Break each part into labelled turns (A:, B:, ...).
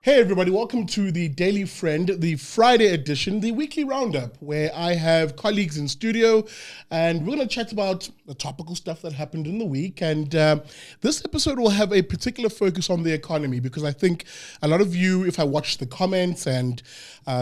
A: Hey everybody, welcome to the Daily Friend, the Friday edition, the weekly roundup, where I have colleagues in studio and we're going to chat about the topical stuff that happened in the week. And this episode will have a particular focus on the economy because I think a lot of you, if I watch the comments and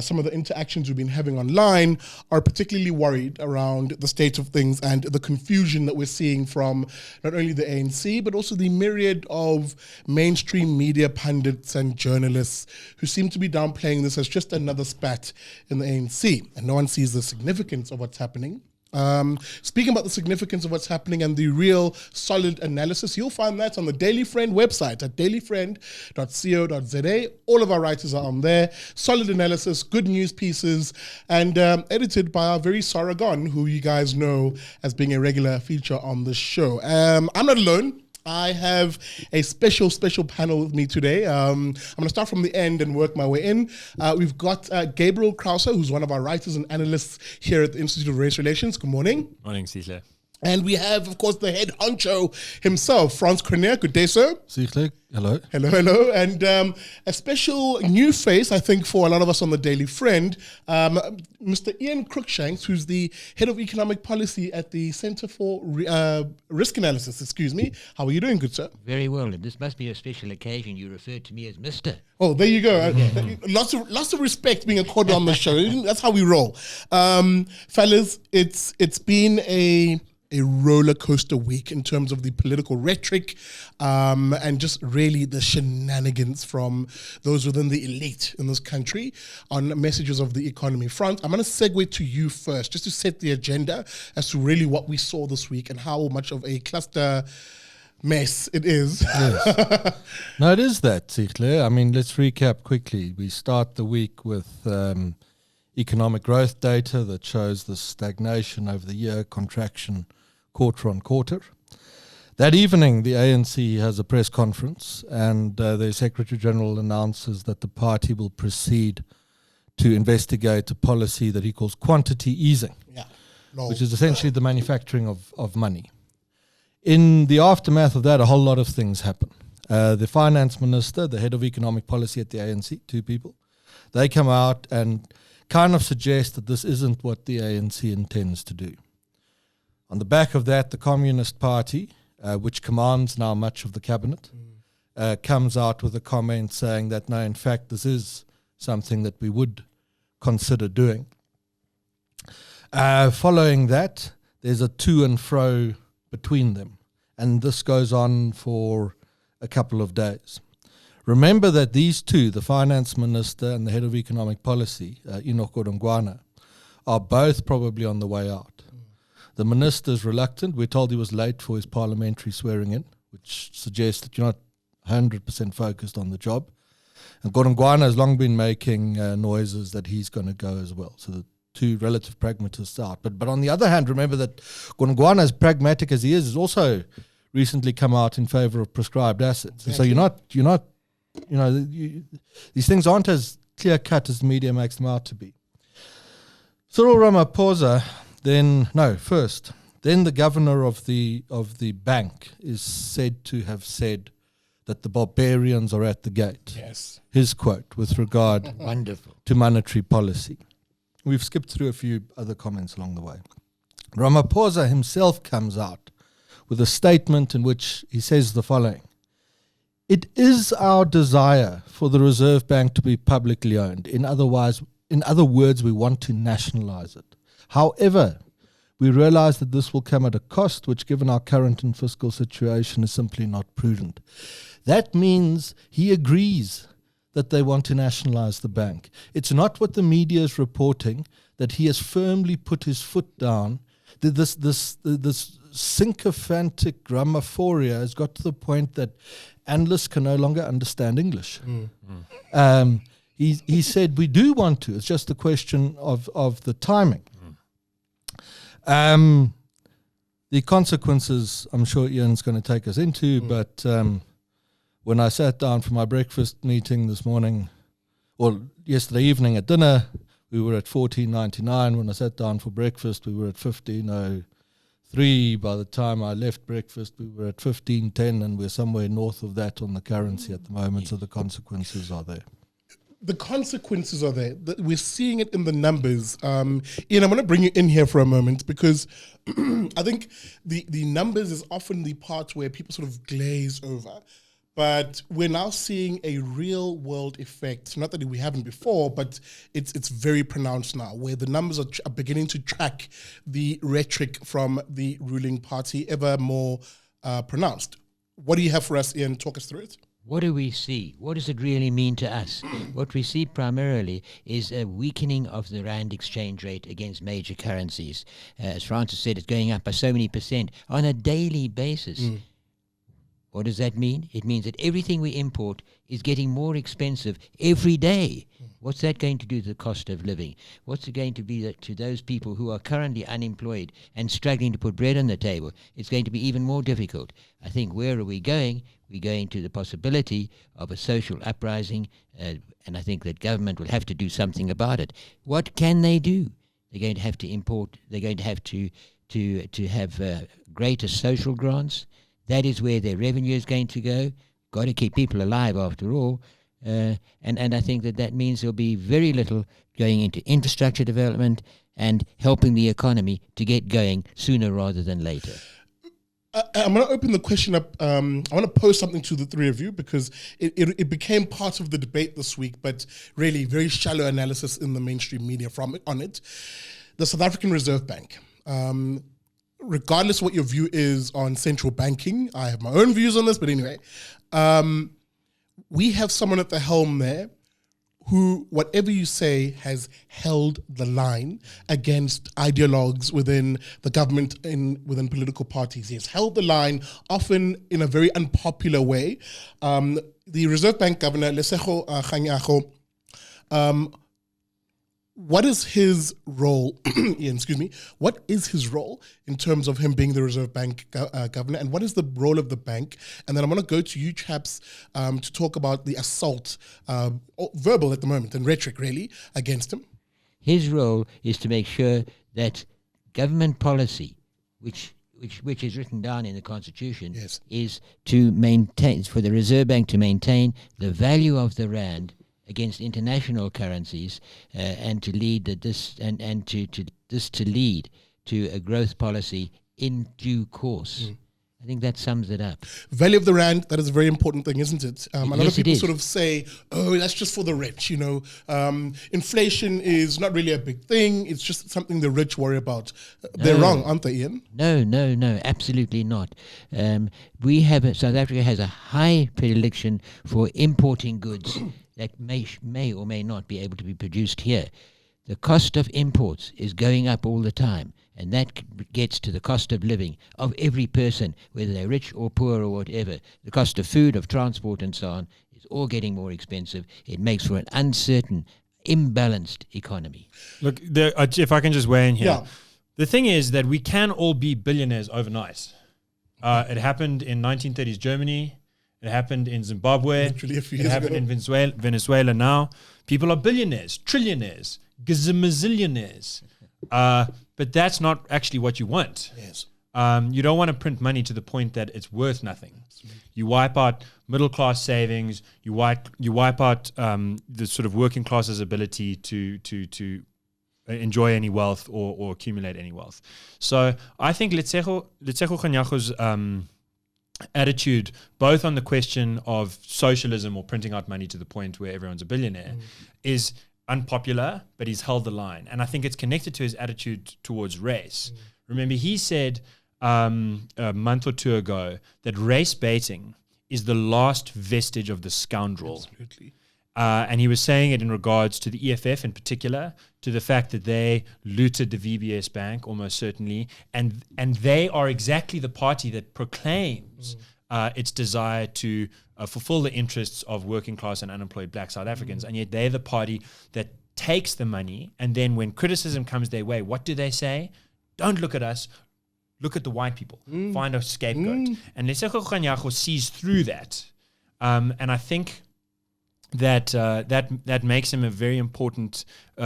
A: some of the interactions we've been having online, are particularly worried around the state of things and the confusion that we're seeing from not only the ANC, but also the myriad of mainstream media pundits and journalists who seem to be downplaying this as just another spat in the ANC, and no one sees the significance of what's happening. Speaking about the significance of what's happening and the real solid analysis, you'll find that on the Daily Friend website at dailyfriend.co.za. All of our writers are on there. Solid analysis, good news pieces, and edited by our very Sarah Gon, who you guys know as being a regular feature on the show. I'm not alone. I have a special panel with me today. I'm going to start from the end and work my way in. We've got Gabriel Krauser, who's one of our writers and analysts here at the Institute of Race Relations. Good morning.
B: Morning, Sihle.
A: And we have, of course, the head honcho himself, Frans Cornier. Good day, sir.
C: Sihle, hello.
A: Hello. And a special new face, I think, for a lot of us on the Daily Friend, Mr. Ian Cruickshanks, who's the head of economic policy at the Center for Risk Analysis. How are you doing, good sir?
D: Very well, and this must be a special occasion. You referred to me as Mr.
A: Oh, there you go. Lots of respect being accorded on the show. That's how we roll. Fellas, it's been a roller coaster week in terms of the political rhetoric and just really the shenanigans from those within the elite in this country on messages of the economy front. I'm going to segue to you first, just to set the agenda as to really what we saw this week and how much of a cluster mess it is.
C: Yes. No, it is that, Sihle. I mean, let's recap quickly. We start the week with economic growth data that shows the stagnation over the year, contraction quarter on quarter. That evening, the ANC has a press conference and their Secretary General announces that the party will proceed to investigate a policy that he calls quantity easing, which is essentially the manufacturing of money. In the aftermath of that, a whole lot of things happen. The finance minister, the head of economic policy at the ANC, two people, they come out and kind of suggest that this isn't what the ANC intends to do. On the back of that, the Communist Party, which commands now much of the cabinet, comes out with a comment saying that, no, in fact, this is something that we would consider doing. Following that, there's a to and fro between them, and this goes on for a couple of days. Remember that these two, the finance minister and the head of economic policy, Enoch Godongwana, are both probably on the way out. The minister's reluctant. We're told he was late for his parliamentary swearing in, which suggests that you're not 100% focused on the job. And Godongwana has long been making noises that he's going to go as well. So the two relative pragmatists out. But on the other hand, remember that Godongwana, as pragmatic as he is also recently come out in favor of prescribed assets. And so you're not, these things aren't as clear cut as the media makes them out to be. Cyril Ramaphosa, then the governor of the bank is said to have said that the barbarians are at the gate.
A: Yes.
C: His quote with regard
D: Wonderful.
C: to monetary policy. We've skipped through a few other comments along the way. Ramaphosa himself comes out with a statement in which he says the following: "It is our desire for the Reserve Bank to be publicly owned. In other words, we want to nationalize it. However, we realize that this will come at a cost, which given our current and fiscal situation is simply not prudent." That means he agrees that they want to nationalize the bank. It's not what the media is reporting, that he has firmly put his foot down. This sycophantic grammaphoria has got to the point that analysts can no longer understand English. He said, we do want to. It's just a question of the timing. The consequences, I'm sure Ian's going to take us into, but when I sat down for my breakfast meeting this morning, or yesterday evening at dinner, we were at $14.99. When I sat down for breakfast, we were at $15.03. 3 by the time I left breakfast. We were at 15.10, and we're somewhere north of that on the currency at the moment. So the consequences are there.
A: The consequences are there. We're seeing it in the numbers. Ian, I'm going to bring you in here for a moment because I think the numbers is often the part where people sort of glaze over. But we're now seeing a real world effect. Not that we haven't before, but it's very pronounced now, where the numbers are beginning to track the rhetoric from the ruling party ever more pronounced. What do you have for us, Ian? Talk us through it.
D: What do we see? What does it really mean to us? What we see primarily is a weakening of the rand exchange rate against major currencies. As Francis said, it's going up by so many percent on a daily basis. What does that mean? It means that everything we import is getting more expensive every day. What's that going to do to the cost of living? What's it going to be to those people who are currently unemployed and struggling to put bread on the table? It's going to be even more difficult. I think where are we going? We're going to the possibility of a social uprising, and I think that government will have to do something about it. What can they do? They're going to have to import. They're going to have to have greater social grants. That is where their revenue is going to go. Got to keep people alive after all. And I think that means there'll be very little going into infrastructure development and helping the economy to get going sooner rather than later.
A: I'm going to open the question up. I want to pose something to the three of you because it became part of the debate this week, but really very shallow analysis in the mainstream media on it. The South African Reserve Bank. Regardless of what your view is on central banking, I have my own views on this, but anyway, we have someone at the helm there who, whatever you say, has held the line against ideologues within the government within political parties. He has held the line, often in a very unpopular way. The Reserve Bank Governor, Lesego Kganyago, what is his role, Ian, excuse me, what is his role in terms of him being the Reserve Bank governor, and what is the role of the bank? And then I'm going to go to you chaps to talk about the assault, verbal at the moment, and rhetoric really, against him.
D: His role is to make sure that government policy, which is written down in the Constitution,
A: Yes.
D: is to maintain, for the Reserve Bank to maintain the value of the rand against international currencies, and to lead to lead to a growth policy in due course. I think that sums it up.
A: Value of the rand, that is a very important thing, isn't it? A lot of
D: Yes, it
A: people
D: is.
A: sort of say, oh, that's just for the rich, inflation is not really a big thing, it's just something the rich worry about. They're wrong, aren't they, Ian?
D: No, absolutely not. South Africa has a high predilection for importing goods that may or may not be able to be produced here. The cost of imports is going up all the time, and that gets to the cost of living of every person, whether they're rich or poor or whatever. The cost of food, of transport, and so on is all getting more expensive. It makes for an uncertain, imbalanced economy.
B: Look, if I can just weigh in here.
A: Yeah.
B: The thing is that we can all be billionaires overnight. It happened in 1930s Germany. It happened in Zimbabwe.
A: Literally a few
B: It
A: years
B: happened
A: ago.
B: in Venezuela now. People are billionaires, trillionaires, gazillionaires. But that's not actually what you want.
A: Yes.
B: You don't want to print money to the point that it's worth nothing. You wipe out middle class savings. You wipe out the sort of working class's ability to enjoy any wealth or accumulate any wealth. So I think Letshego Kganyago's attitude, both on the question of socialism or printing out money to the point where everyone's a billionaire, is unpopular, but he's held the line. And I think it's connected to his attitude towards race. Remember, he said a month or two ago that race baiting is the last vestige of the scoundrel.
A: Absolutely.
B: And he was saying it in regards to the EFF in particular, to the fact that they looted the VBS bank almost certainly, and they are exactly the party that proclaims its desire to fulfill the interests of working class and unemployed black South Africans, and yet they're the party that takes the money, and then when criticism comes their way, what do they say? Don't look at us, look at the white people, find a scapegoat. And Lesego Kganyago sees through that, and I think that makes him a very important,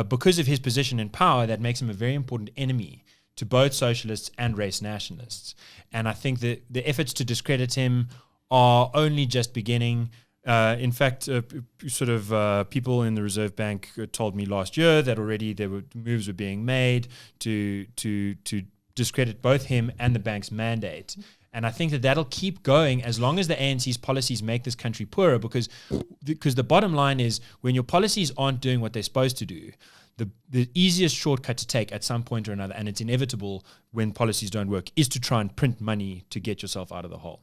B: because of his position in power, that makes him a very important enemy to both socialists and race nationalists. And I think that the efforts to discredit him are only just beginning. In fact, people in the Reserve Bank told me last year that already moves were being made to discredit both him and the bank's mandate. And I think that that'll keep going as long as the ANC's policies make this country poorer, because the bottom line is, when your policies aren't doing what they're supposed to do, the easiest shortcut to take at some point or another, and it's inevitable when policies don't work, is to try and print money to get yourself out of the hole.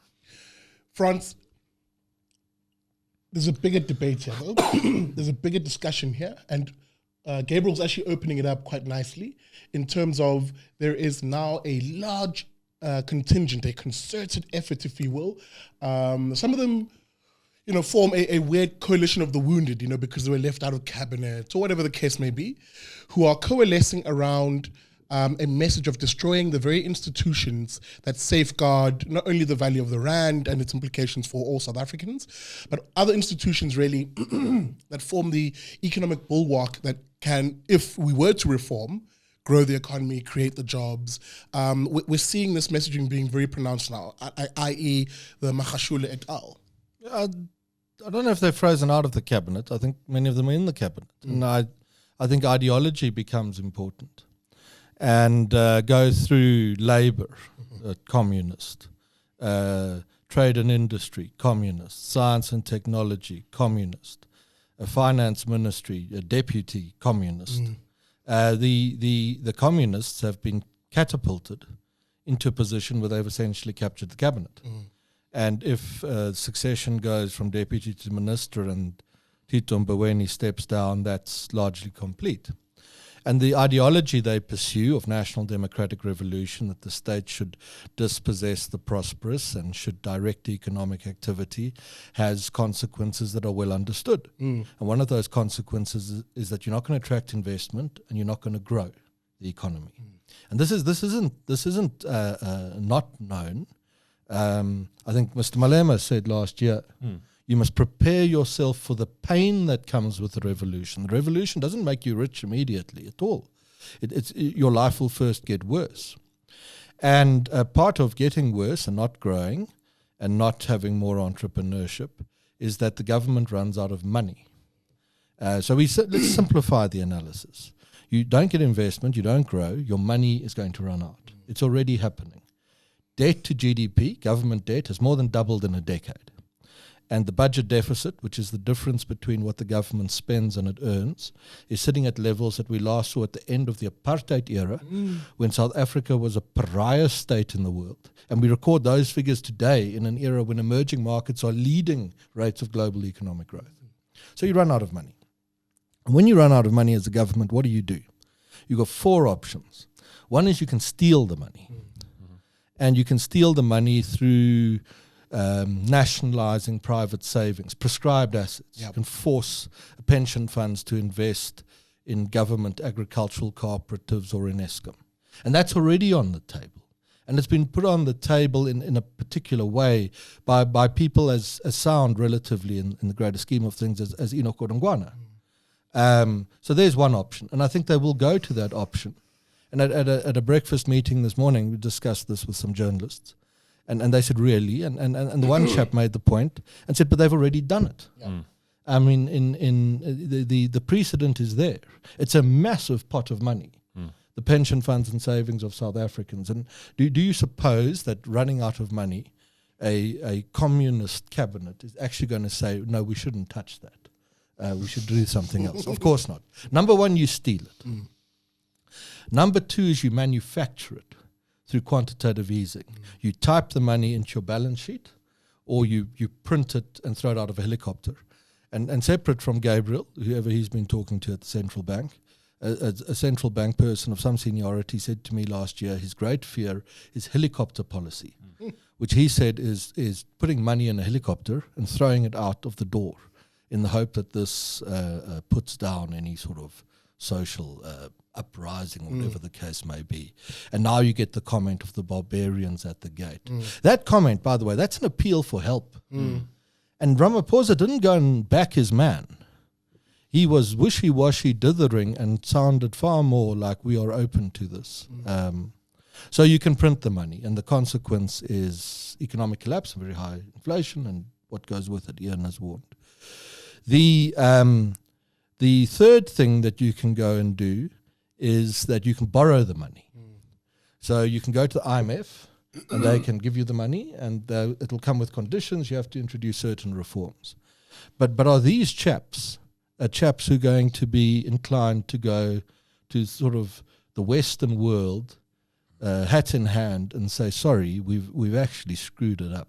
A: France, there's a bigger debate here, though. There's a bigger discussion here, and Gabriel's actually opening it up quite nicely in terms of there is now a large contingent, a concerted effort, if you will. Some of them, form a weird coalition of the wounded, because they were left out of cabinet or whatever the case may be, who are coalescing around a message of destroying the very institutions that safeguard not only the value of the rand and its implications for all South Africans, but other institutions really that form the economic bulwark that can, if we were to reform, grow the economy, create the jobs. We're seeing this messaging being very pronounced now, i.e. the Magashule et al.
C: I don't know if they're frozen out of the cabinet. I think many of them are in the cabinet. And I think ideology becomes important. And go through labor, communist, trade and industry, communist, science and technology, communist, a finance ministry, a deputy, communist. The communists have been catapulted into a position where they've essentially captured the cabinet. And if succession goes from deputy to minister and Tito Mboweni steps down, that's largely complete. And the ideology they pursue of national democratic revolution, that the state should dispossess the prosperous and should direct economic activity, has consequences that are well understood. And one of those consequences is that you're not going to attract investment and you're not going to grow the economy. And this isn't not known. I think Mr. Malema said last year, you must prepare yourself for the pain that comes with the revolution. The revolution doesn't make you rich immediately at all. Your life will first get worse. And part of getting worse and not growing and not having more entrepreneurship is that the government runs out of money. Let's simplify the analysis. You don't get investment, you don't grow, your money is going to run out. It's already happening. Debt to GDP, government debt, has more than doubled in a decade. And the budget deficit, which is the difference between what the government spends and it earns, is sitting at levels that we last saw at the end of the apartheid era, when South Africa was a pariah state in the world. And we record those figures today in an era when emerging markets are leading rates of global economic growth. So you run out of money. And when you run out of money as a government, what do? You've got four options. One is you can steal the money. And you can steal the money through nationalizing private savings, prescribed assets. You can force pension funds to invest in government agricultural cooperatives or in Eskom. And that's already on the table. And it's been put on the table in a particular way by people as sound relatively in the greater scheme of things as Enoch Godongwana. So there's one option. And I think they will go to that option. And at a breakfast meeting this morning, we discussed this with some journalists. And they said, really? And the one chap made the point and said, but they've already done it. I mean, the precedent is there. It's a massive pot of money, the pension funds and savings of South Africans. And do you suppose that running out of money, a communist cabinet is actually going to say, no, we shouldn't touch that. We should do something else? Of course not. Number one, you steal it. Number two is you manufacture it through quantitative easing. You type the money into your balance sheet, or you print it and throw it out of a helicopter. And separate from Gabriel, whoever he's been talking to at the central bank, a central bank person of some seniority said to me last year his great fear is helicopter policy, which he said is putting money in a helicopter and throwing it out of the door in the hope that this puts down any sort of social uprising, or whatever the case may be. And now you get the comment of the barbarians at the gate. That comment, by the way, that's an appeal for help. And Ramaphosa didn't go and back his man. He was wishy-washy, dithering, and sounded far more like we are open to this. So you can print the money, and the consequence is economic collapse, very high inflation, and what goes with it. Ian has warned. The third thing that you can go and do is that you can borrow the money. So you can go to the IMF, and they can give you the money, and it'll come with conditions. You have to introduce certain reforms. But are these chaps who are going to be inclined to go to sort of the Western world, hat in hand, and say, sorry, we've actually screwed it up.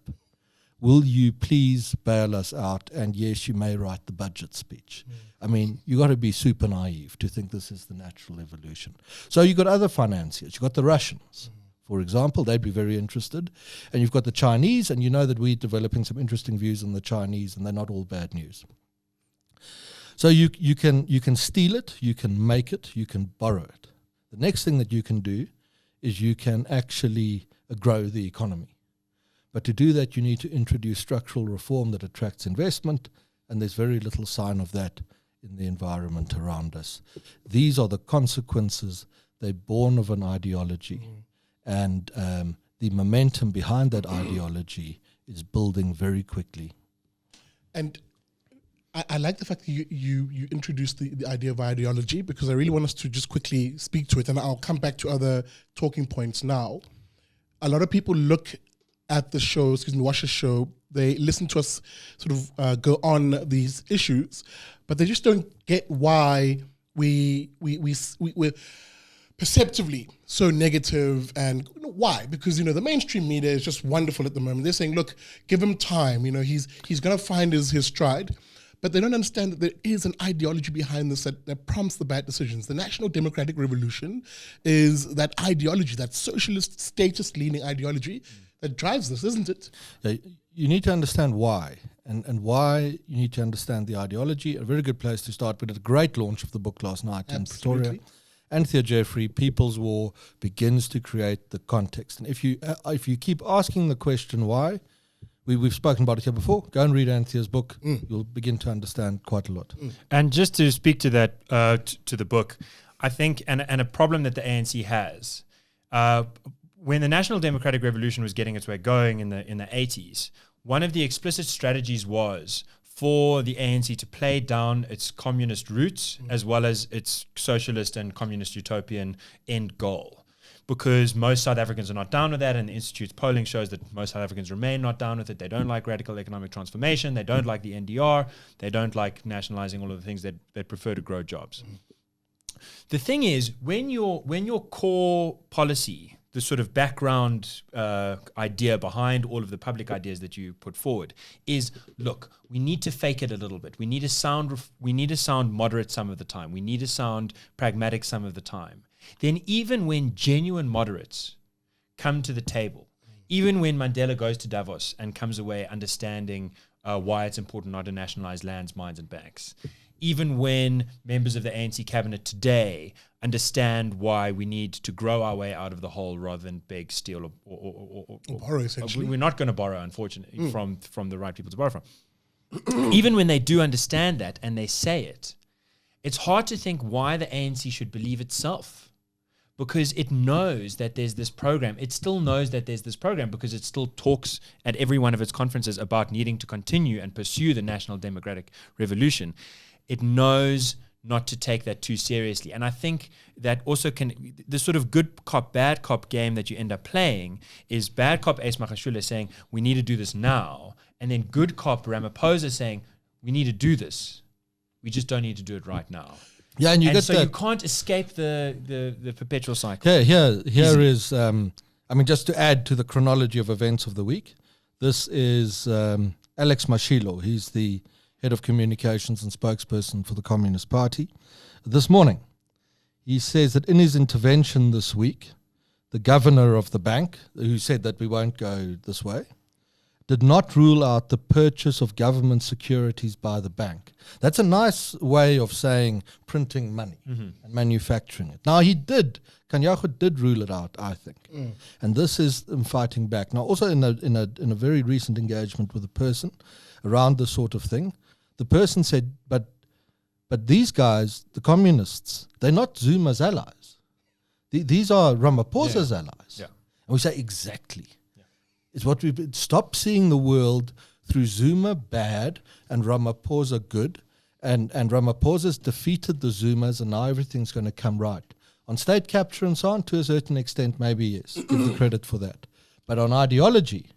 C: Will you please bail us out? And yes, you may write the budget speech. I mean, you got to be super naive to think this is the natural evolution. So you've got other financiers. You've got the Russians, for example. They'd be very interested. And you've got the Chinese, and you know that we're developing some interesting views on the Chinese, and they're not all bad news. So you can steal it, you can make it, you can borrow it. The next thing that you can do is you can actually grow the economy. But to do that, you need to introduce structural reform that attracts investment, and there's very little sign of that in the environment around us. These are the consequences. They're born of an ideology, and the momentum behind that ideology is building very quickly.
A: And I like the fact that you introduced the idea of ideology, because I really want us to just quickly speak to it, and I'll come back to other talking points now. A lot of people look at the show, watch the show, they listen to us sort of go on these issues, but they just don't get why we're perceptively so negative. And why? Because the mainstream media is just wonderful at the moment. They're saying, look, give him time, he's going to find his stride. But they don't understand that there is an ideology behind this that prompts the bad decisions. The National Democratic Revolution is that ideology, that socialist, status-leaning ideology that drives this, isn't it?
C: Yeah, you need to understand why, and why you need to understand the ideology. A very good place to start. We did a great launch of the book last night in Pretoria. Anthea Jeffrey, People's War begins to create the context. And if you keep asking the question why, we've spoken about it here before. Go and read Anthea's book. You'll begin to understand quite a lot.
B: And just to speak to that, to the book, I think, and a problem that the ANC has, when the National Democratic Revolution was getting its way going in the 80s, one of the explicit strategies was for the ANC to play down its communist roots as well as its socialist and communist utopian end goal. Because most South Africans are not down with that, and the Institute's polling shows that most South Africans remain not down with it. They don't like radical economic transformation. They don't like the NDR. They don't like nationalizing all of the things that they prefer to grow jobs. The thing is, when your core policy, the sort of background idea behind all of the public ideas that you put forward is, look, we need to fake it a little bit. We need to sound moderate some of the time. We need to sound pragmatic some of the time. Then even when genuine moderates come to the table, even when Mandela goes to Davos and comes away understanding why it's important not to nationalize lands, mines, and banks, even when members of the ANC cabinet today understand why we need to grow our way out of the hole rather than beg, steal, or
A: borrow, essentially.
B: We're not going to borrow, unfortunately, from the right people to borrow from. Even when they do understand that and they say it, it's hard to think why the ANC should believe itself. Because it knows that there's this program. It still knows that there's this program because it still talks at every one of its conferences about needing to continue and pursue the National Democratic Revolution. It knows not to take that too seriously. And I think that also the sort of good cop, bad cop game that you end up playing is bad cop Ace Magashule saying, we need to do this now. And then good cop Ramaphosa saying, we need to do this. We just don't need to do it right now.
C: Yeah, and you
B: can't escape the perpetual cycle.
C: Here is, just to add to the chronology of events of the week, this is Alex Mashilo. He's the head of communications and spokesperson for the Communist Party. This morning, he says that in his intervention this week, the governor of the bank, who said that we won't go this way, did not rule out the purchase of government securities by the bank. That's a nice way of saying printing money and manufacturing it. Now Kganyago did rule it out, I think. And this is them fighting back. Now also in a very recent engagement with a person around this sort of thing, the person said, but these guys, the communists, they're not Zuma's allies. These are Ramaphosa's allies.
B: Yeah.
C: And we say exactly. It's what we stop seeing the world through Zuma bad and Ramaphosa good. And Ramaphosa's defeated the Zumas, and now everything's going to come right. On state capture and so on, to a certain extent, maybe yes. Give the credit for that. But on ideology,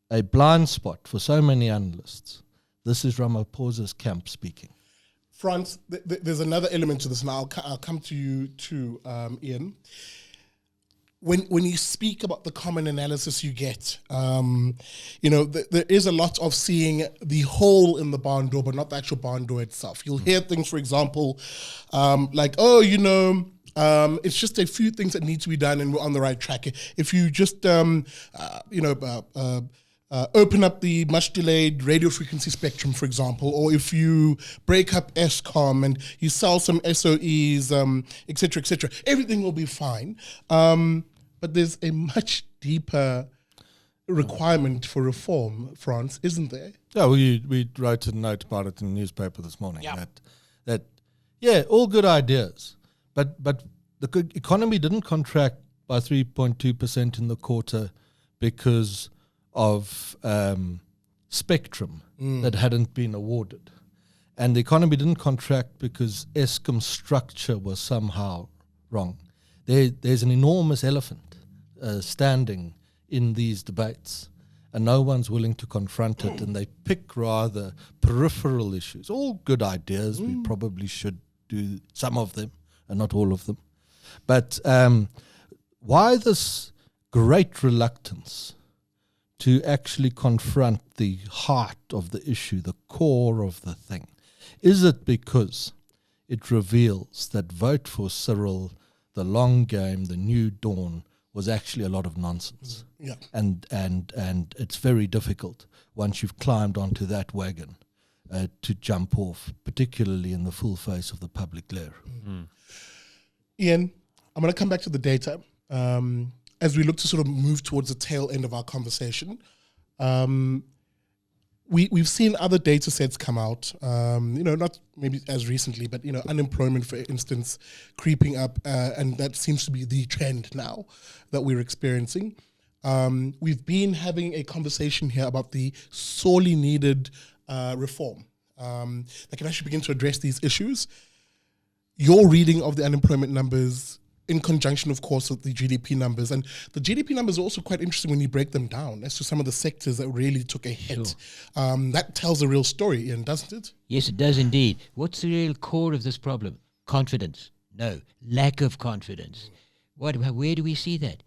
C: a blind spot for so many analysts. This is Ramaphosa's camp speaking.
A: Frans, there's another element to this, and I'll come to you too, Ian. When you speak about the common analysis you get, there is a lot of seeing the hole in the barn door, but not the actual barn door itself. You'll hear things, for example, like, it's just a few things that need to be done and we're on the right track. If you just, open up the much delayed radio frequency spectrum, for example, or if you break up ESCOM and you sell some SOEs, et cetera, everything will be fine. But there's a much deeper requirement for reform, Frans, isn't there?
C: Yeah, we wrote a note about it in the newspaper this morning. That all good ideas, but the economy didn't contract by 3.2% in the quarter because of spectrum that hadn't been awarded. And the economy didn't contract because ESCOM structure was somehow wrong. There's an enormous elephant standing in these debates, and no one's willing to confront it, and they pick rather peripheral issues. All good ideas, we probably should do some of them, and not all of them. But why this great reluctance to actually confront the heart of the issue, the core of the thing? Is it because it reveals that vote for Cyril, the long game, the new dawn, was actually a lot of nonsense?
A: Yeah.
C: And it's very difficult once you've climbed onto that wagon to jump off, particularly in the full face of the public glare.
A: Ian, I'm going to come back to the data. As we look to sort of move towards the tail end of our conversation, we've seen other data sets come out, not maybe as recently, but, unemployment, for instance, creeping up, and that seems to be the trend now that we're experiencing. We've been having a conversation here about the sorely needed reform that can actually begin to address these issues. Your reading of the unemployment numbers, in conjunction, of course, with the GDP numbers. And the GDP numbers are also quite interesting when you break them down as to some of the sectors that really took a hit. Sure. That tells a real story, Ian, doesn't it?
D: Yes, it does indeed. What's the real core of this problem? Confidence. No, lack of confidence. Where do we see that?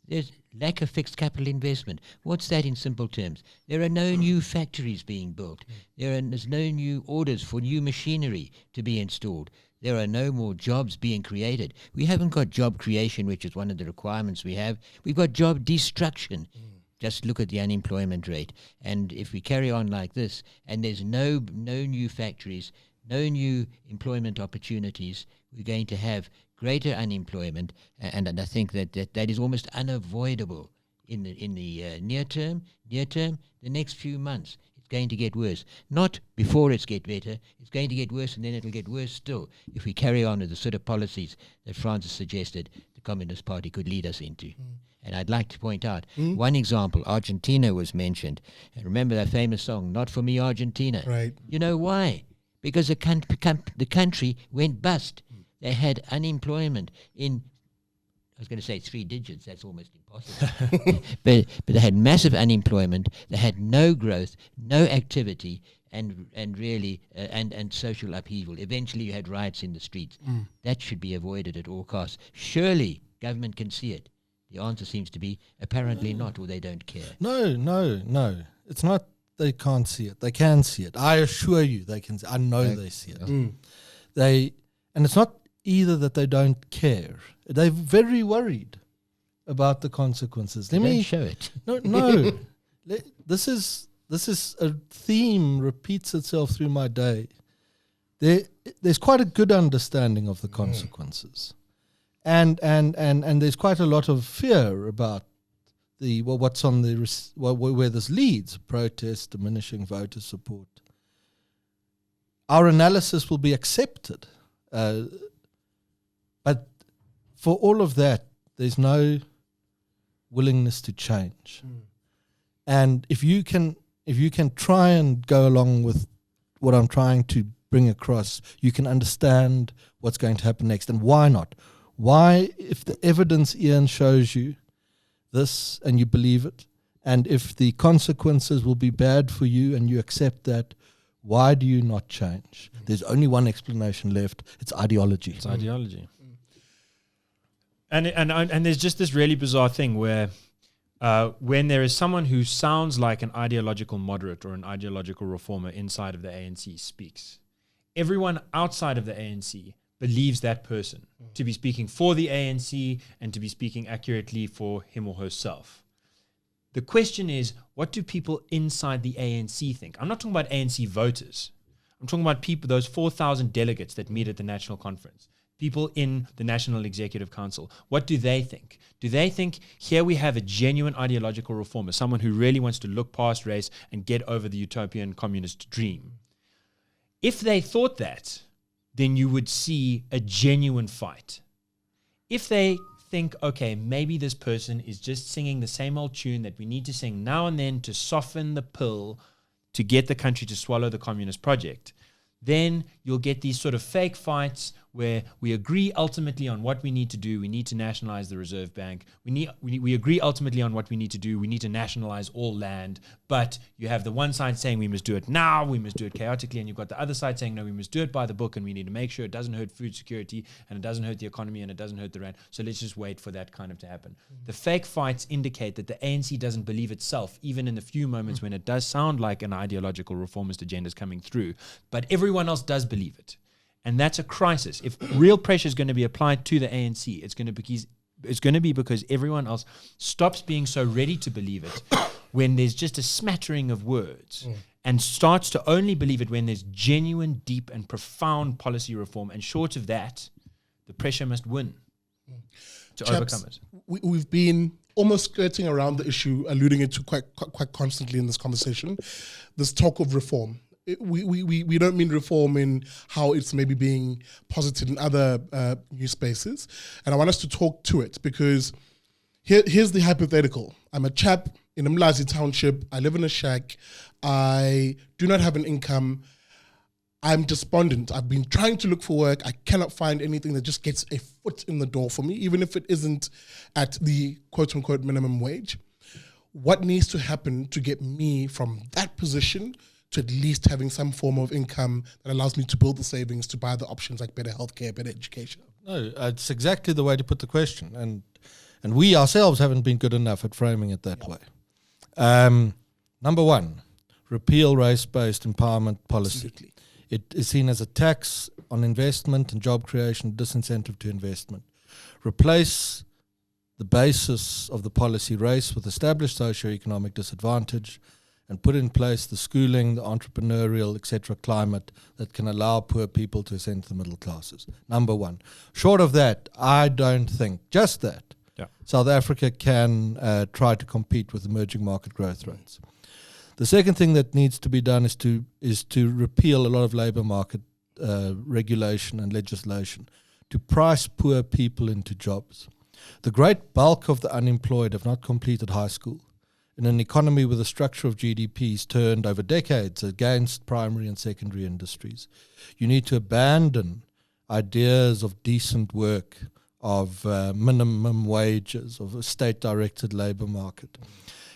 D: There's lack of fixed capital investment. What's that in simple terms? There are no new factories being built. There's no new orders for new machinery to be installed. There are no more jobs being created. We haven't got job creation, which is one of the requirements we have. We've got job destruction. Just look at the unemployment rate. And if we carry on like this, and there's no new factories, no new employment opportunities, we're going to have greater unemployment. And I think that is almost unavoidable in the near term, the next few months. Going to get worse. Not before it's get better. It's going to get worse, and then it'll get worse still if we carry on with the sort of policies that Francis suggested the Communist Party could lead us into. And I'd like to point out one example. Argentina was mentioned. And remember that famous song, "Not for Me, Argentina."
A: Right.
D: You know why? Because the country went bust. They had unemployment in, I was going to say 3 digits, that's almost impossible. but they had massive unemployment, they had no growth, no activity, and really and social upheaval. Eventually you had riots in the streets. That should be avoided at all costs. Surely government can see it. The answer seems to be apparently not, or they don't care.
C: No. It's not they can't see it. They can see it. I assure you they can see it. I know they see it. And it's not either that they don't care. They're very worried about the consequences. Let me
D: show it.
C: No. This is a theme repeats itself through my day. There's quite a good understanding of the consequences, and there's quite a lot of fear about what's on where this leads: protests, diminishing voter support. Our analysis will be accepted. But for all of that, there's no willingness to change. And if you can try and go along with what I'm trying to bring across, you can understand what's going to happen next. And why not? Why, if the evidence, Ian, shows you this and you believe it, and if the consequences will be bad for you and you accept that, why do you not change? There's only one explanation left. It's ideology.
B: It's ideology. And there's just this really bizarre thing where when there is someone who sounds like an ideological moderate or an ideological reformer inside of the ANC speaks, everyone outside of the ANC believes that person to be speaking for the ANC and to be speaking accurately for him or herself. The question is, what do people inside the ANC think? I'm not talking about ANC voters. I'm talking about people, those 4,000 delegates that meet at the National Conference, people in the National Executive Council. What do they think? Do they think here we have a genuine ideological reformer, someone who really wants to look past race and get over the utopian communist dream? If they thought that, then you would see a genuine fight. If they think, okay, maybe this person is just singing the same old tune that we need to sing now and then to soften the pill to get the country to swallow the communist project, then you'll get these sort of fake fights where we agree ultimately on what we need to do. We need to nationalize the Reserve Bank. We agree ultimately on what we need to do. We need to nationalize all land. But you have the one side saying we must do it now, we must do it chaotically, and you've got the other side saying, no, we must do it by the book, and we need to make sure it doesn't hurt food security, and it doesn't hurt the economy, and it doesn't hurt the rand. So let's just wait for that kind of to happen. The fake fights indicate that the ANC doesn't believe itself, even in the few moments when it does sound like an ideological reformist agenda is coming through. But everyone else does believe it. And that's a crisis. If real pressure is going to be applied to the ANC, it's going to be because everyone else stops being so ready to believe it when there's just a smattering of words and starts to only believe it when there's genuine, deep, and profound policy reform. And short of that, the pressure must win to overcome it.
A: We've been almost skirting around the issue, alluding it to quite constantly in this conversation, this talk of reform. We don't mean reform in how it's maybe being posited in other news spaces. And I want us to talk to it because here's the hypothetical. I'm a chap in Mlazi Township. I live in a shack. I do not have an income. I'm despondent. I've been trying to look for work. I cannot find anything that just gets a foot in the door for me, even if it isn't at the quote unquote minimum wage. What needs to happen to get me from that position to at least having some form of income that allows me to build the savings to buy the options like better healthcare, better education?
C: No, it's exactly the way to put the question. And we ourselves haven't been good enough at framing it that way. Number one, repeal race-based empowerment policy.
A: Absolutely.
C: It is seen as a tax on investment and job creation, disincentive to investment. Replace the basis of the policy race with established socio-economic disadvantage, and put in place the schooling, the entrepreneurial, etc. climate that can allow poor people to ascend to the middle classes. Number one. Short of that, I don't think, just that, South Africa can try to compete with emerging market growth rates. The second thing that needs to be done is to repeal a lot of labour market regulation and legislation to price poor people into jobs. The great bulk of the unemployed have not completed high school. In an economy with a structure of GDPs turned over decades against primary and secondary industries, you need to abandon ideas of decent work, of minimum wages, of a state-directed labour market,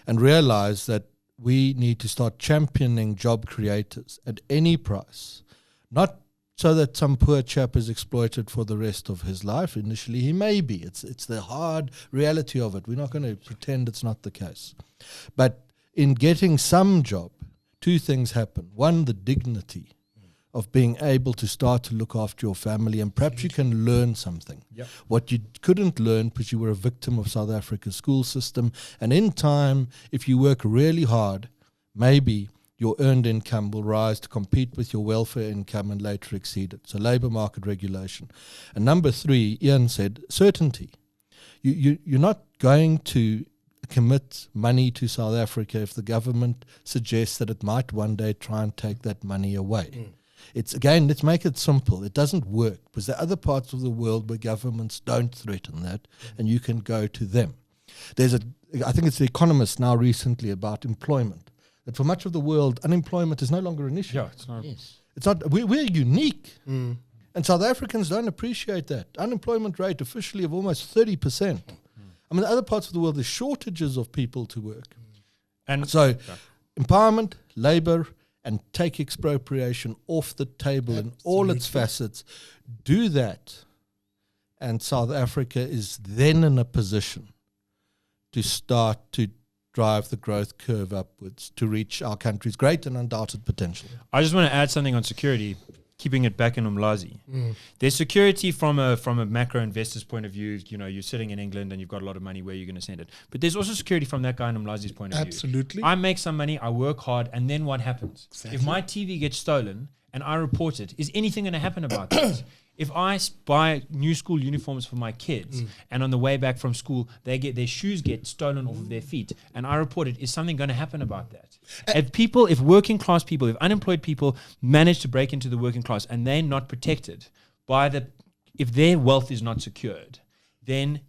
C: and realize that we need to start championing job creators at any price, not so that some poor chap is exploited for the rest of his life. Initially, he may be. It's the hard reality of it. We're not going to pretend it's not the case. But in getting some job, two things happen. One, the dignity of being able to start to look after your family, and perhaps you can learn something.
B: Yep.
C: What you couldn't learn because you were a victim of South Africa's school system. And in time, if you work really hard, maybe your earned income will rise to compete with your welfare income and later exceed it. So labour market regulation. And number three, Ian said, certainty. You're not going to commit money to South Africa if the government suggests that it might one day try and take that money away. It's, again, let's make it simple. It doesn't work because there are other parts of the world where governments don't threaten that, and you can go to them. I think it's The Economist now recently about employment, that for much of the world, unemployment is no longer an issue.
B: Yeah, it's not.
D: Yes.
C: It's not. We're unique, and South Africans don't appreciate that. Unemployment rate officially of almost 30%. I mean, other parts of the world, there's shortages of people to work.
B: And
C: So, empowerment, labour, and take expropriation off the table in all its facets. Do that, and South Africa is then in a position to start to drive the growth curve upwards to reach our country's great and undoubted potential.
B: I just want to add something on security, keeping it back in Umlazi. There's security from a macro investor's point of view. You know, you're sitting in England and you've got a lot of money, where you're going to send it. But there's also security from that guy in Umlazi's point of view.
A: Absolutely.
B: I make some money, I work hard, and then what happens?
A: Exactly.
B: If my TV gets stolen and I report it, is anything going to happen about that? If I buy new school uniforms for my kids and on the way back from school, their shoes get stolen off of their feet and I report it, is something going to happen about that? If working class people, if unemployed people manage to break into the working class and they're not protected if their wealth is not secured, then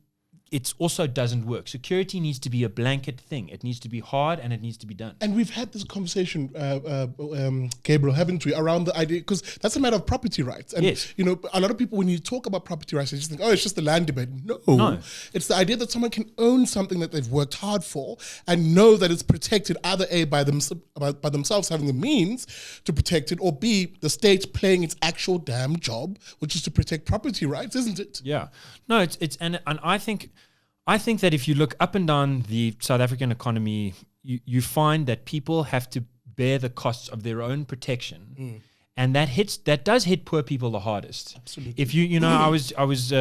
B: it also doesn't work. Security needs to be a blanket thing. It needs to be hard and it needs to be done.
A: And we've had this conversation, Gabriel, haven't we, around the idea, because that's a matter of property rights. And,
B: Yes.
A: you know, a lot of people, when you talk about property rights, they just think, oh, it's just the land debate. No. It's the idea that someone can own something that they've worked hard for and know that it's protected, either A, by themselves having the means to protect it, or B, the state playing its actual damn job, which is to protect property rights, isn't it?
B: Yeah. No, and I think that if you look up and down the South African economy, you find that people have to bear the costs of their own protection. And that does hit poor people the hardest.
A: Absolutely.
B: If I was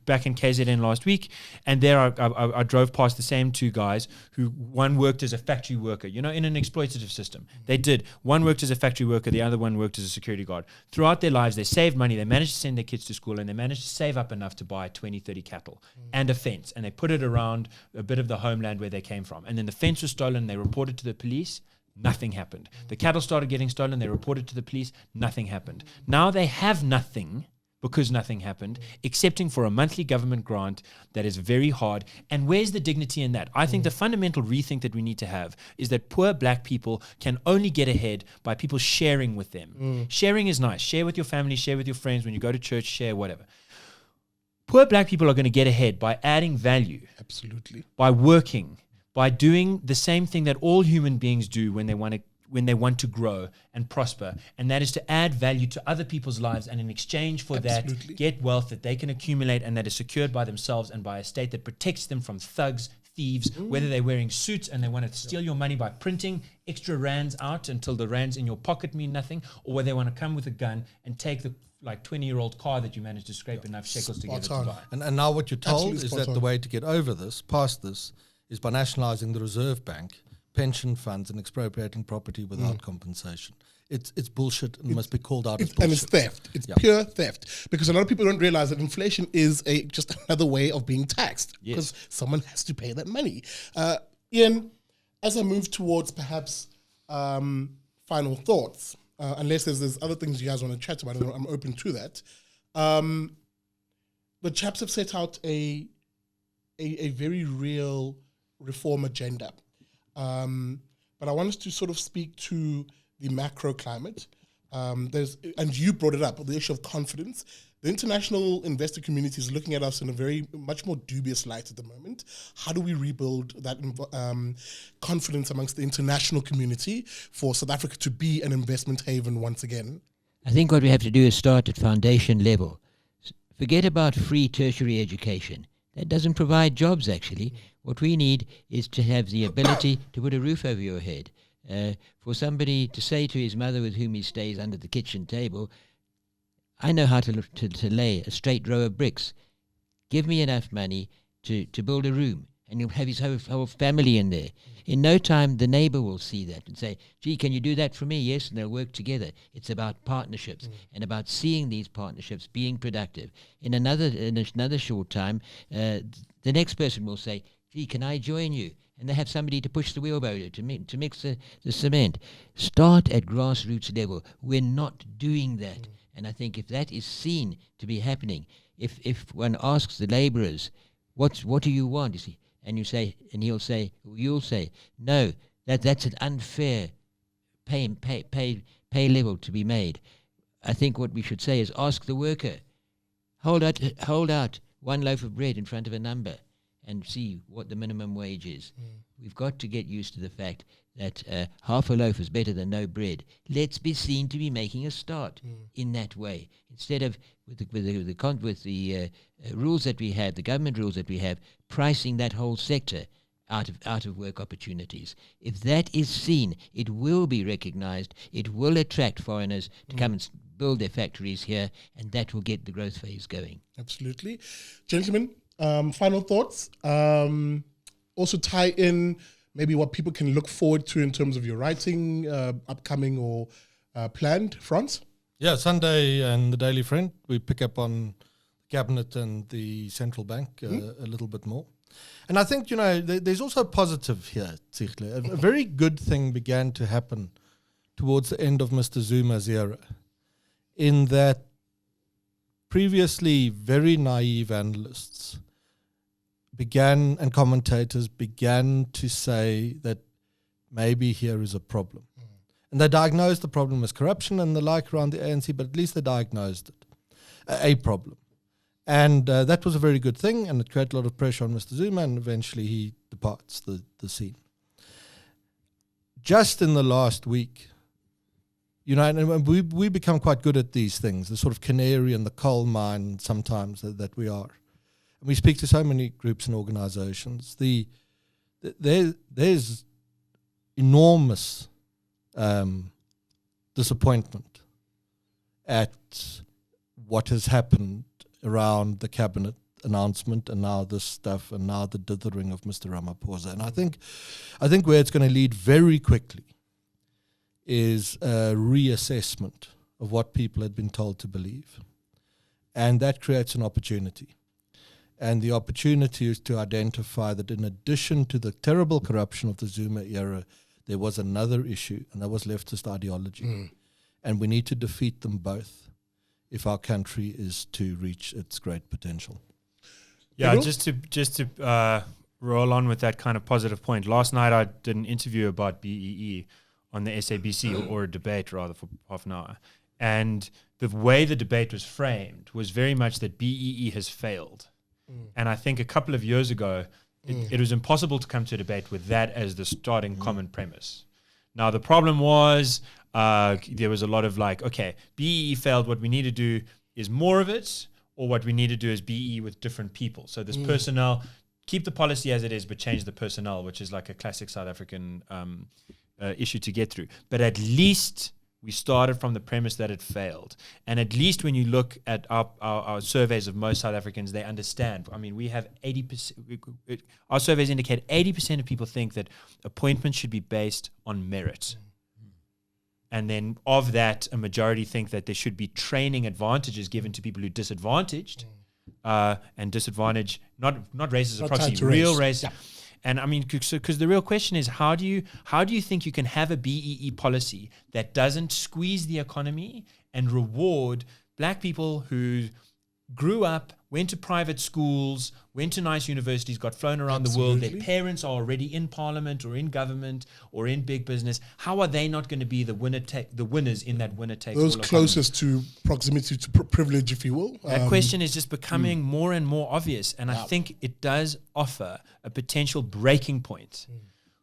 B: back in KZN last week, and there I drove past the same two guys who, one worked as a factory worker, in an exploitative system. They did. One worked as a factory worker, the other one worked as a security guard. Throughout their lives, they saved money. They managed to send their kids to school, and they managed to save up enough to buy 20, 30 cattle and a fence. And they put it around a bit of the homeland where they came from. And then the fence was stolen. They reported to the police. Nothing happened. The cattle started getting stolen. They reported to the police. Nothing happened. Now they have nothing because nothing happened, excepting for a monthly government grant that is very hard. And where's the dignity in that? I think the fundamental rethink that we need to have is that poor black people can only get ahead by people sharing with them. Sharing is nice. Share with your family, share with your friends. When you go to church, share whatever. Poor black people are going to get ahead by adding value.
A: Absolutely.
B: By working, by doing the same thing that all human beings do when they want to grow and prosper, and that is to add value to other people's lives, and in exchange for
A: Absolutely.
B: that, get wealth that they can accumulate and that is secured by themselves and by a state that protects them from thugs, thieves, whether they're wearing suits and they want to steal your money by printing extra rands out until the rands in your pocket mean nothing, or whether they want to come with a gun and take the 20-year-old car that you managed to scrape enough shekels together to buy.
C: And now what you're told
A: Absolutely
C: is
A: spot
C: that
A: on.
C: the way to get over this, past this, is by nationalising the Reserve Bank, pension funds, and expropriating property without compensation. It's bullshit and must be called out as bullshit.
A: And it's theft. It's pure theft. Because a lot of people don't realize that inflation is just another way of being taxed.
B: Yes.
A: Because someone has to pay that money. Ian, as I move towards perhaps final thoughts, unless there's other things you guys want to chat about, I'm open to that. The chaps have set out a very real reform agenda. But I want us to sort of speak to the macro climate. And you brought it up, the issue of confidence. The international investor community is looking at us in a much more dubious light at the moment. How do we rebuild that confidence amongst the international community for South Africa to be an investment haven once again?
D: I think what we have to do is start at foundation level. Forget about free tertiary education. That doesn't provide jobs, actually. What we need is to have the ability to put a roof over your head. For somebody to say to his mother with whom he stays under the kitchen table, I know how to lay a straight row of bricks. Give me enough money to build a room, and you'll have his whole family in there. In no time, the neighbor will see that and say, gee, can you do that for me? Yes, and they'll work together. It's about partnerships and about seeing these partnerships being productive. In another short time, the next person will say, gee, can I join you? and they have somebody to push the wheelbarrow to mix the cement. Start at grassroots level. We're not doing that. And I think if that is seen to be happening, if one asks the labourers, what do you want? You see, and you say, and you'll say, no, that's an unfair pay level to be made. I think what we should say is ask the worker, hold out one loaf of bread in front of a number and see what the minimum wage is. We've got to get used to the fact that half a loaf is better than no bread. Let's be seen to be making a start in that way, instead of with the rules that we have, the government rules that we have, pricing that whole sector out of work opportunities. If that is seen, it will be recognized. It will attract foreigners to come and build their factories here, and that will get the growth phase going.
A: Absolutely. Gentlemen, final thoughts. Also tie in maybe what people can look forward to in terms of your writing, upcoming or planned. Franz?
C: Yeah, Sunday and the Daily Friend, we pick up on Cabinet and the Central Bank a little bit more. And I think, there's also a positive here, Tsikle. A very good thing began to happen towards the end of Mr. Zuma's era, in that previously very naive analysts and commentators began to say that maybe here is a problem. And they diagnosed the problem as corruption and the like around the ANC, but at least they diagnosed it, a problem. And that was a very good thing, and it created a lot of pressure on Mr. Zuma, and eventually he departs the scene. Just in the last week, and we become quite good at these things, the sort of canary in the coal mine sometimes that we are. And we speak to so many groups and organizations. There's enormous disappointment at what has happened around the cabinet announcement and now this stuff and now the dithering of Mr. Ramaphosa. And I think where it's going to lead very quickly is a reassessment of what people had been told to believe. And that creates an opportunity. And the opportunity is to identify that in addition to the terrible corruption of the Zuma era, there was another issue, and that was leftist ideology. And we need to defeat them both if our country is to reach its great potential.
B: Yeah, just to roll on with that kind of positive point. Last night I did an interview about BEE on the SABC, or a debate rather, for half an hour. And the way the debate was framed was very much that BEE has failed. And I think a couple of years ago, it was impossible to come to a debate with that as the starting common premise. Now, the problem was there was a lot of okay, BEE failed. What we need to do is more of it, or what we need to do is BEE with different people. So this personnel, keep the policy as it is, but change the personnel, which is like a classic South African issue to get through. But at least we started from the premise that it failed. And at least when you look at our surveys of most South Africans, they understand. I mean, we have 80%, our surveys indicate 80% of people think that appointments should be based on merit. And then of that, a majority think that there should be training advantages given to people who are disadvantaged, and disadvantage, not race as a proxy, real race. Yeah. And I mean, because the real question is, how do you think you can have a BEE policy that doesn't squeeze the economy and reward black people who grew up, went to private schools, went to nice universities, got flown around the world, their parents are already in parliament or in government or in big business? How are they not going to be the winners in that winner-takes-all
A: those closest to proximity to privilege, if you will?
B: That question is just becoming more and more obvious, and I think it does offer a potential breaking point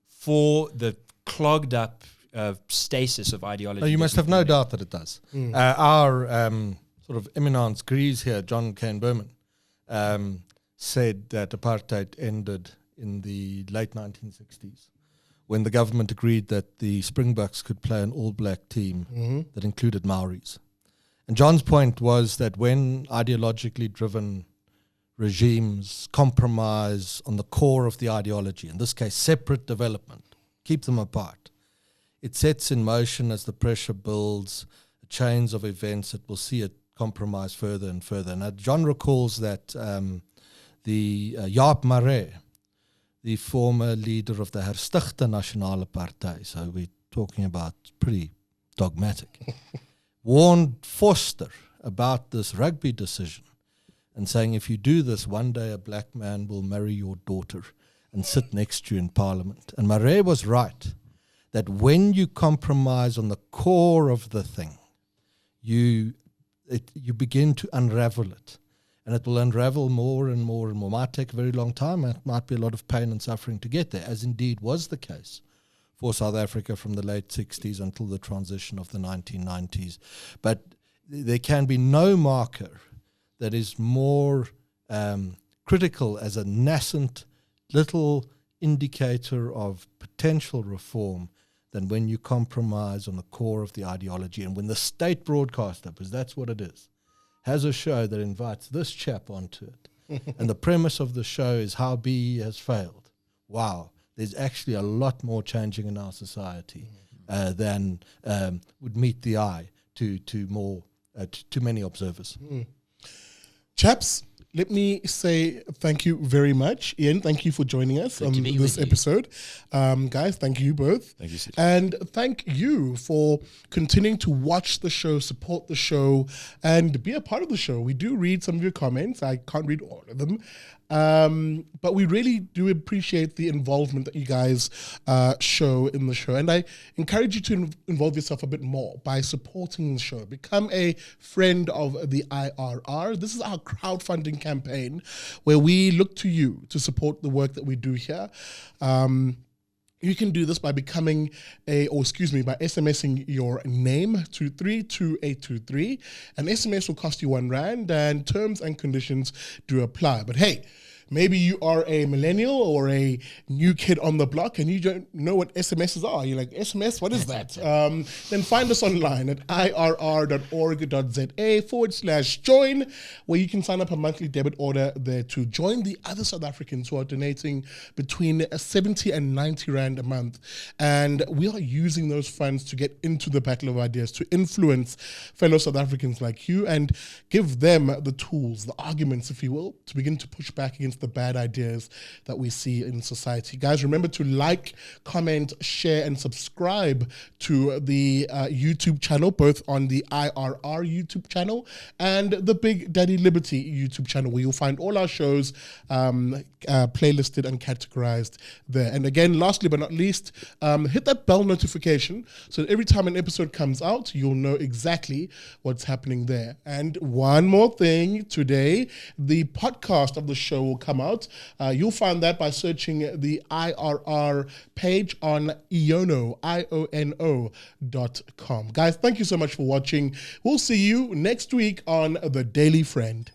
B: for the clogged up stasis of ideology.
C: No, you must have no doubt that it does. Our sort of eminence grise here, John Cain Berman, said that apartheid ended in the late 1960s when the government agreed that the Springboks could play an all-black team that included Maoris. And John's point was that when ideologically driven regimes compromise on the core of the ideology, in this case separate development, keep them apart, it sets in motion, as the pressure builds, chains of events that will see it compromise further and further. Now, John recalls that the Jaap Marais, the former leader of the Herstigte Nasionale Partij, so we're talking about pretty dogmatic, warned Foster about this rugby decision and saying, if you do this, one day a black man will marry your daughter and sit next to you in Parliament. And Maré was right, that when you compromise on the core of the thing, you begin to unravel it. And it will unravel more and more and more. It might take a very long time. It might be a lot of pain and suffering to get there, as indeed was the case for South Africa from the late 60s until the transition of the 1990s. But there can be no marker that is more critical as a nascent little indicator of potential reform than when you compromise on the core of the ideology. And when the state broadcaster, because that's what it is, has a show that invites this chap onto it, and the premise of the show is how BE has failed. Wow, there's actually a lot more changing in our society than would meet the eye to many observers.
A: Chaps, let me say thank you very much. Ian, thank you for joining us on this episode. Guys, thank you both.
B: Thank you, Sid.
A: And thank you for continuing to watch the show, support the show, and be a part of the show. We do read some of your comments. I can't read all of them. But we really do appreciate the involvement that you guys show in the show. And I encourage you to involve yourself a bit more by supporting the show. Become a friend of the IRR. This is our crowdfunding campaign where we look to you to support the work that we do here. You can do this by by SMSing your name to 32823. An SMS will cost you R1, and terms and conditions do apply. But hey, maybe you are a millennial or a new kid on the block and you don't know what SMSs are. You're like, SMS, what is that? Then find us online at irr.org.za/join, where you can sign up a monthly debit order there to join the other South Africans who are donating between 70 and 90 Rand a month. And we are using those funds to get into the battle of ideas, to influence fellow South Africans like you and give them the tools, the arguments, if you will, to begin to push back against the bad ideas that we see in society. Guys, remember to like, comment, share, and subscribe to the YouTube channel, both on the IRR YouTube channel and the Big Daddy Liberty YouTube channel, where you'll find all our shows playlisted and categorized there. And again, lastly but not least, hit that bell notification so that every time an episode comes out, you'll know exactly what's happening there. And one more thing, today, the podcast of the show will come out. You'll find that by searching the IRR page on iono.com. Guys, thank you so much for watching. We'll see you next week on The Daily Friend.